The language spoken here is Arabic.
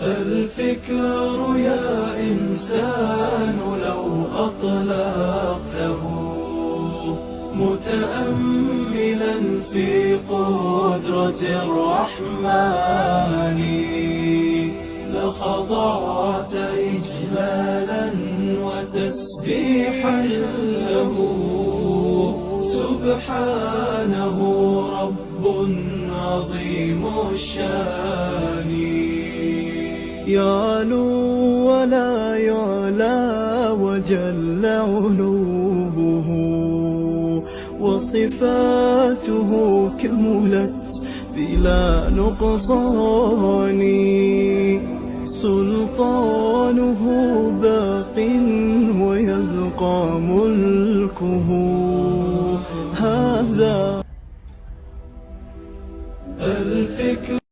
الفكر يا إنسان لو أطلقته متأملا في قدرة الرحمن لخضعت إجلالا وتسبيحا له. سبحانه رب عظيم الشان يعلو ولا يعلى وجل علوه وصفاته كملت بلا نقصان. سلطانه باق ويبقى ملكه هذا